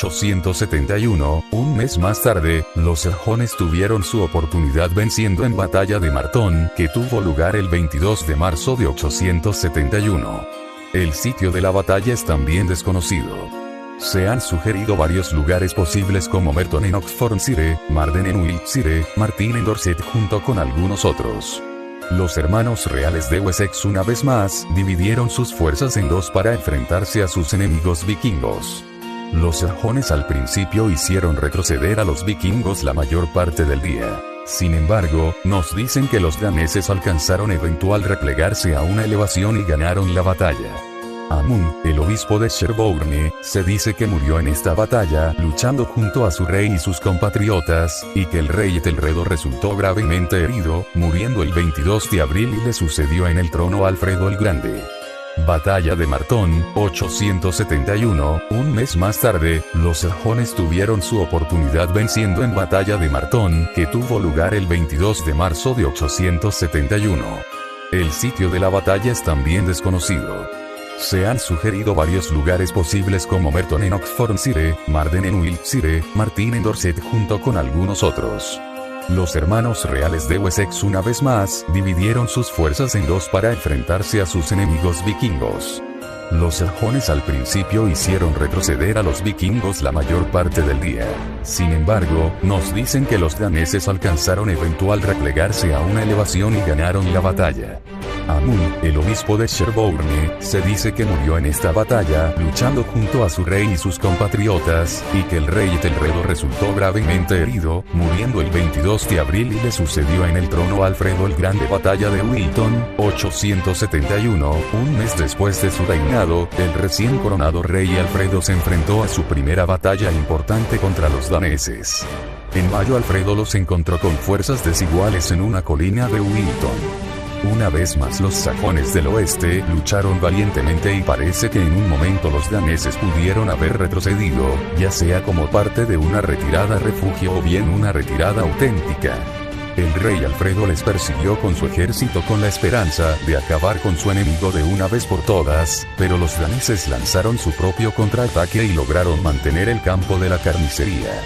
871, un mes más tarde, los sajones tuvieron su oportunidad venciendo en Batalla de Martón, que tuvo lugar el 22 de marzo de 871. El sitio de la batalla es también desconocido. Se han sugerido varios lugares posibles como Merton en Oxfordshire, Marden en Wiltshire, Martin en Dorset junto con algunos otros. Los hermanos reales de Wessex una vez más dividieron sus fuerzas en dos para enfrentarse a sus enemigos vikingos. Los sajones al principio hicieron retroceder a los vikingos la mayor parte del día. Sin embargo, nos dicen que los daneses alcanzaron eventual replegarse a una elevación y ganaron la batalla. Amund, el obispo de Sherborne, se dice que murió en esta batalla luchando junto a su rey y sus compatriotas, y que el rey Ethelredo resultó gravemente herido, muriendo el 22 de abril y le sucedió en el trono Alfredo el Grande. Batalla de Martón, 871, un mes más tarde, los sajones tuvieron su oportunidad venciendo en Batalla de Martón, que tuvo lugar el 22 de marzo de 871. El sitio de la batalla es también desconocido. Se han sugerido varios lugares posibles como Merton en Oxfordshire, Marden en Wiltshire, Martin en Dorset junto con algunos otros. Los hermanos reales de Wessex una vez más dividieron sus fuerzas en dos para enfrentarse a sus enemigos vikingos. Los sajones al principio hicieron retroceder a los vikingos la mayor parte del día. Sin embargo, nos dicen que los daneses alcanzaron eventual replegarse a una elevación y ganaron la batalla. Amund, el obispo de Sherborne, se dice que murió en esta batalla luchando junto a su rey y sus compatriotas, y que el rey Ethelredo resultó gravemente herido, muriendo el 22 de abril y le sucedió en el trono Alfredo el Grande. Batalla de Wilton, 871, un mes después de su reinado, el recién coronado rey Alfredo se enfrentó a su primera batalla importante contra los daneses. En mayo Alfredo los encontró con fuerzas desiguales en una colina de Wilton. Una vez más los sajones del oeste lucharon valientemente y parece que en un momento los daneses pudieron haber retrocedido, ya sea como parte de una retirada refugio o bien una retirada auténtica. El rey Alfredo les persiguió con su ejército con la esperanza de acabar con su enemigo de una vez por todas, pero los daneses lanzaron su propio contraataque y lograron mantener el campo de la carnicería.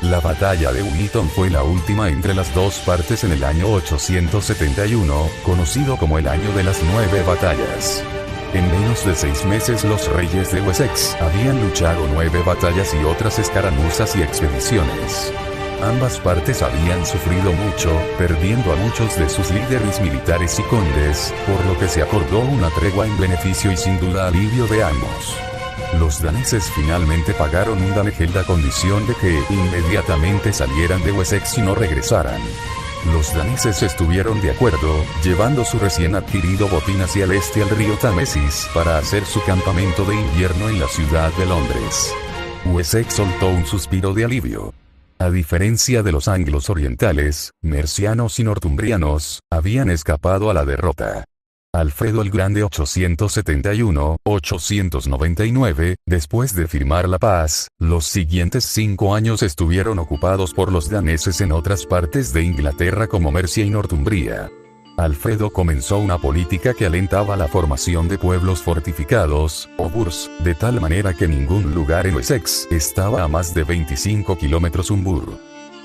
La batalla de Wilton fue la última entre las dos partes en el año 871, conocido como el año de las 9 batallas. En menos de 6 meses los reyes de Wessex habían luchado 9 batallas y otras escaramuzas y expediciones. Ambas partes habían sufrido mucho, perdiendo a muchos de sus líderes militares y condes, por lo que se acordó una tregua en beneficio y sin duda alivio de ambos. Los daneses finalmente pagaron un danegeld a condición de que inmediatamente salieran de Wessex y no regresaran. Los daneses estuvieron de acuerdo, llevando su recién adquirido botín hacia el este al río Támesis para hacer su campamento de invierno en la ciudad de Londres. Wessex soltó un suspiro de alivio. A diferencia de los anglos orientales, mercianos y northumbrianos, habían escapado a la derrota. Alfredo el Grande 871-899, después de firmar la paz, los siguientes 5 años estuvieron ocupados por los daneses en otras partes de Inglaterra como Mercia y Northumbria. Alfredo comenzó una política que alentaba la formación de pueblos fortificados, o burhs, de tal manera que ningún lugar en Wessex estaba a más de 25 kilómetros un burh.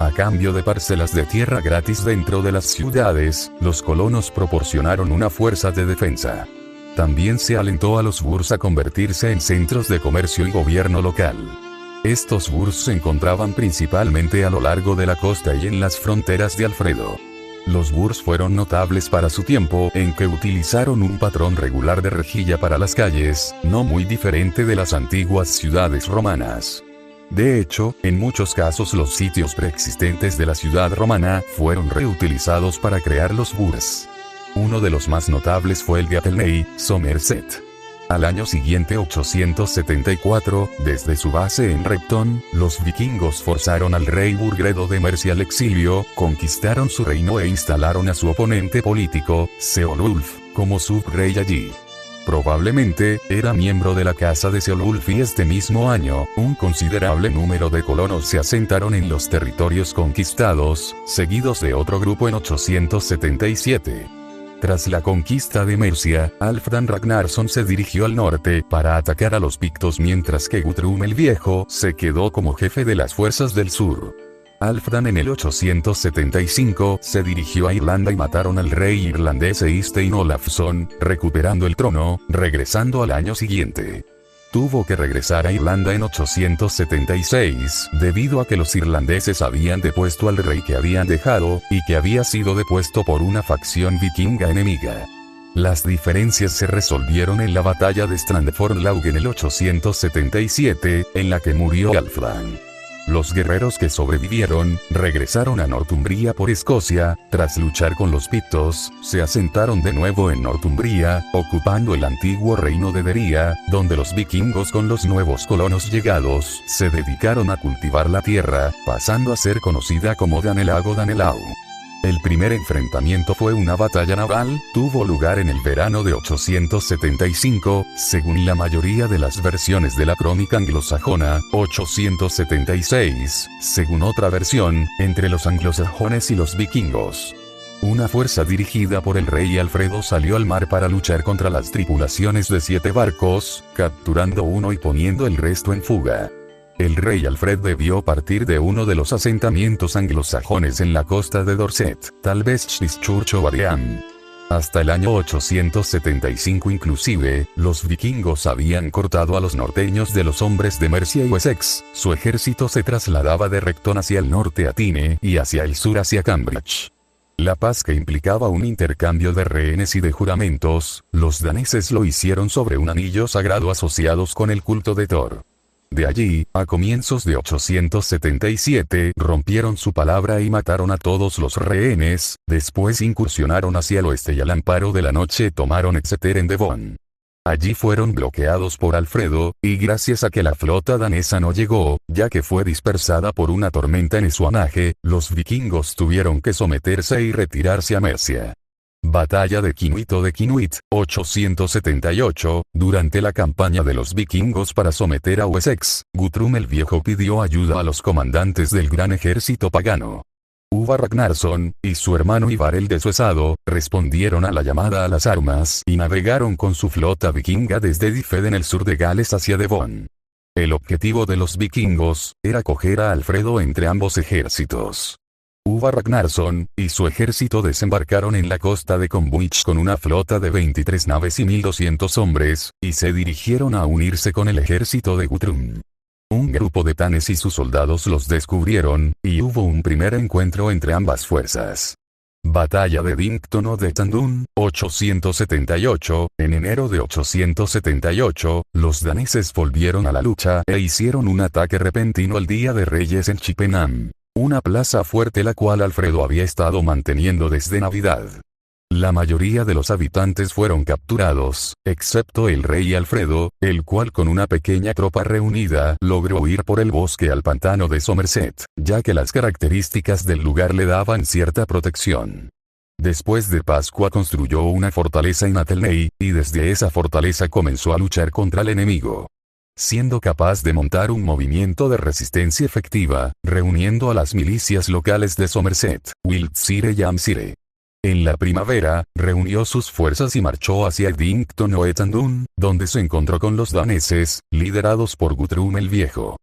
A cambio de parcelas de tierra gratis dentro de las ciudades, los colonos proporcionaron una fuerza de defensa. También se alentó a los burhs a convertirse en centros de comercio y gobierno local. Estos burhs se encontraban principalmente a lo largo de la costa y en las fronteras de Alfredo. Los burhs fueron notables para su tiempo en que utilizaron un patrón regular de rejilla para las calles, no muy diferente de las antiguas ciudades romanas. De hecho, en muchos casos los sitios preexistentes de la ciudad romana fueron reutilizados para crear los burhs. Uno de los más notables fue el de Athelney, Somerset. Al año siguiente 874, desde su base en Repton, los vikingos forzaron al rey Burgredo de Mercia al exilio, conquistaron su reino e instalaron a su oponente político, Ceolwulf, como subrey allí. Probablemente, era miembro de la casa de Ceolwulf y este mismo año, un considerable número de colonos se asentaron en los territorios conquistados, seguidos de otro grupo en 877. Tras la conquista de Mercia, Halfdan Ragnarsson se dirigió al norte para atacar a los pictos, mientras que Guthrum el Viejo se quedó como jefe de las fuerzas del sur. Halfdan en el 875 se dirigió a Irlanda y mataron al rey irlandés Eystein Olafsson, recuperando el trono, regresando al año siguiente. Tuvo que regresar a Irlanda en 876, debido a que los irlandeses habían depuesto al rey que habían dejado, y que había sido depuesto por una facción vikinga enemiga. Las diferencias se resolvieron en la batalla de Strandforlaug en el 877, en la que murió Halfdan. Los guerreros que sobrevivieron, regresaron a Northumbria por Escocia. Tras luchar con los pictos, se asentaron de nuevo en Northumbria, ocupando el antiguo reino de Deria, donde los vikingos con los nuevos colonos llegados, se dedicaron a cultivar la tierra, pasando a ser conocida como Danelag o Danelau. El primer enfrentamiento fue una batalla naval, tuvo lugar en el verano de 875, según la mayoría de las versiones de la crónica anglosajona, 876, según otra versión, entre los anglosajones y los vikingos. Una fuerza dirigida por el rey Alfredo salió al mar para luchar contra las tripulaciones de 7 barcos, capturando uno y poniendo el resto en fuga. El rey Alfred debió partir de uno de los asentamientos anglosajones en la costa de Dorset, tal vez Christchurch o Varian. Hasta el año 875 inclusive, los vikingos habían cortado a los norteños de los hombres de Mercia y Wessex. Su ejército se trasladaba de Recton hacia el norte a Tyne y hacia el sur hacia Cambridge. La paz, que implicaba un intercambio de rehenes y de juramentos, los daneses lo hicieron sobre un anillo sagrado asociados con el culto de Thor. De allí, a comienzos de 877, rompieron su palabra y mataron a todos los rehenes. Después incursionaron hacia el oeste y al amparo de la noche tomaron Exeter en Devon. Allí fueron bloqueados por Alfredo, y gracias a que la flota danesa no llegó, ya que fue dispersada por una tormenta en Esuanaje, los vikingos tuvieron que someterse y retirarse a Mercia. Batalla de Kinuit o de Kinuit, 878, durante la campaña de los vikingos para someter a Wessex, Guthrum el Viejo pidió ayuda a los comandantes del gran ejército pagano. Uvar Ragnarsson, y su hermano Ivar el Desuesado, respondieron a la llamada a las armas y navegaron con su flota vikinga desde Dyfed en el sur de Gales hacia Devon. El objetivo de los vikingos era coger a Alfredo entre ambos ejércitos. Uvar Ragnarsson y su ejército desembarcaron en la costa de Combuich con una flota de 23 naves y 1200 hombres, y se dirigieron a unirse con el ejército de Guthrum. Un grupo de tanes y sus soldados los descubrieron, y hubo un primer encuentro entre ambas fuerzas. Batalla de Dington o de Tandun, 878, en enero de 878, los daneses volvieron a la lucha e hicieron un ataque repentino el Día de Reyes en Chippenham, una plaza fuerte la cual Alfredo había estado manteniendo desde Navidad. La mayoría de los habitantes fueron capturados, excepto el rey Alfredo, el cual con una pequeña tropa reunida logró huir por el bosque al pantano de Somerset, ya que las características del lugar le daban cierta protección. Después de Pascua construyó una fortaleza en Athelney, y desde esa fortaleza comenzó a luchar contra el enemigo. Siendo capaz de montar un movimiento de resistencia efectiva, reuniendo a las milicias locales de Somerset, Wiltshire y Hampshire. En la primavera, reunió sus fuerzas y marchó hacia Dington o Etandun, donde se encontró con los daneses, liderados por Guthrum el Viejo.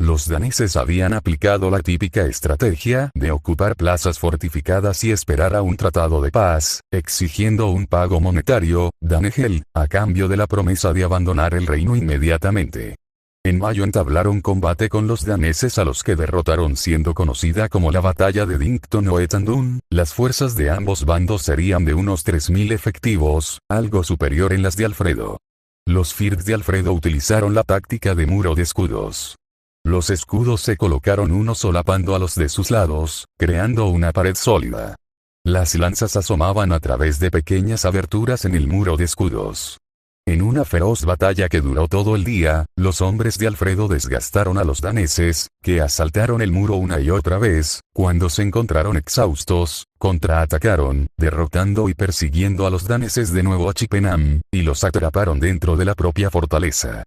Los daneses habían aplicado la típica estrategia de ocupar plazas fortificadas y esperar a un tratado de paz, exigiendo un pago monetario, danegeld, a cambio de la promesa de abandonar el reino inmediatamente. En mayo entablaron combate con los daneses a los que derrotaron, siendo conocida como la batalla de Dington o Etandun. Las fuerzas de ambos bandos serían de unos 3000 efectivos, algo superior en las de Alfredo. Los Firth de Alfredo utilizaron la táctica de muro de escudos. Los escudos se colocaron uno solapando a los de sus lados, creando una pared sólida. Las lanzas asomaban a través de pequeñas aberturas en el muro de escudos. En una feroz batalla que duró todo el día, los hombres de Alfredo desgastaron a los daneses, que asaltaron el muro una y otra vez. Cuando se encontraron exhaustos, contraatacaron, derrotando y persiguiendo a los daneses de nuevo a Chippenham, y los atraparon dentro de la propia fortaleza.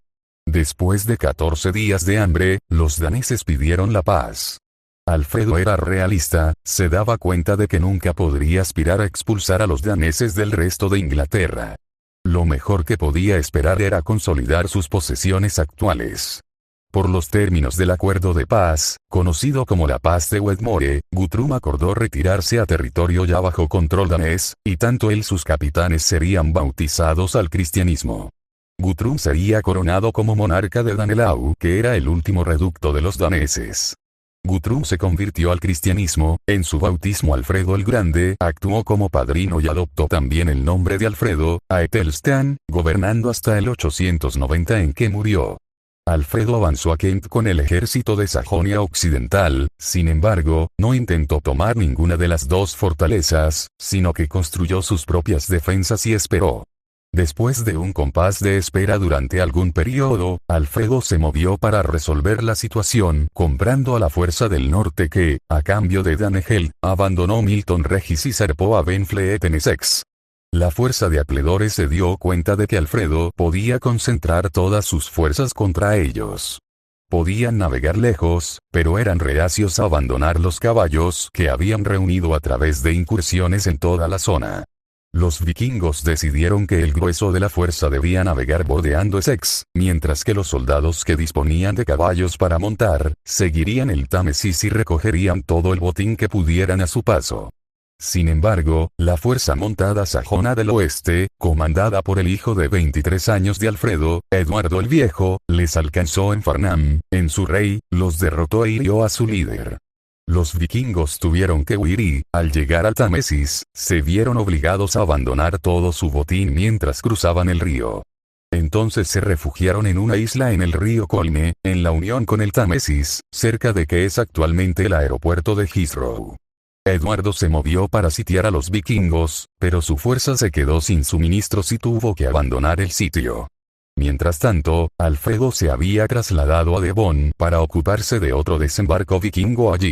Después de 14 días de hambre, los daneses pidieron la paz. Alfredo era realista, se daba cuenta de que nunca podría aspirar a expulsar a los daneses del resto de Inglaterra. Lo mejor que podía esperar era consolidar sus posesiones actuales. Por los términos del acuerdo de paz, conocido como la Paz de Wedmore, Guthrum acordó retirarse a territorio ya bajo control danés, y tanto él y sus capitanes serían bautizados al cristianismo. Guthrum sería coronado como monarca de Danelau, que era el último reducto de los daneses. Guthrum se convirtió al cristianismo, en su bautismo Alfredo el Grande actuó como padrino y adoptó también el nombre de Alfredo, a Æthelstan, gobernando hasta el 890 en que murió. Alfredo avanzó a Kent con el ejército de Sajonia Occidental, sin embargo, no intentó tomar ninguna de las dos fortalezas, sino que construyó sus propias defensas y esperó. Después de un compás de espera durante algún periodo, Alfredo se movió para resolver la situación, comprando a la fuerza del norte que, a cambio de Danegeld, abandonó Milton Regis y zarpó a Benfleet en Essex. La fuerza de acreedores se dio cuenta de que Alfredo podía concentrar todas sus fuerzas contra ellos. Podían navegar lejos, pero eran reacios a abandonar los caballos que habían reunido a través de incursiones en toda la zona. Los vikingos decidieron que el grueso de la fuerza debía navegar bordeando Essex, mientras que los soldados que disponían de caballos para montar, seguirían el Támesis y recogerían todo el botín que pudieran a su paso. Sin embargo, la fuerza montada sajona del oeste, comandada por el hijo de 23 años de Alfredo, Eduardo el Viejo, les alcanzó en Farnham, en Surrey, los derrotó e hirió a su líder. Los vikingos tuvieron que huir y, al llegar al Támesis, se vieron obligados a abandonar todo su botín mientras cruzaban el río. Entonces se refugiaron en una isla en el río Colne, en la unión con el Támesis, cerca de que es actualmente el aeropuerto de Heathrow. Eduardo se movió para sitiar a los vikingos, pero su fuerza se quedó sin suministros y tuvo que abandonar el sitio. Mientras tanto, Alfredo se había trasladado a Devon para ocuparse de otro desembarco vikingo allí.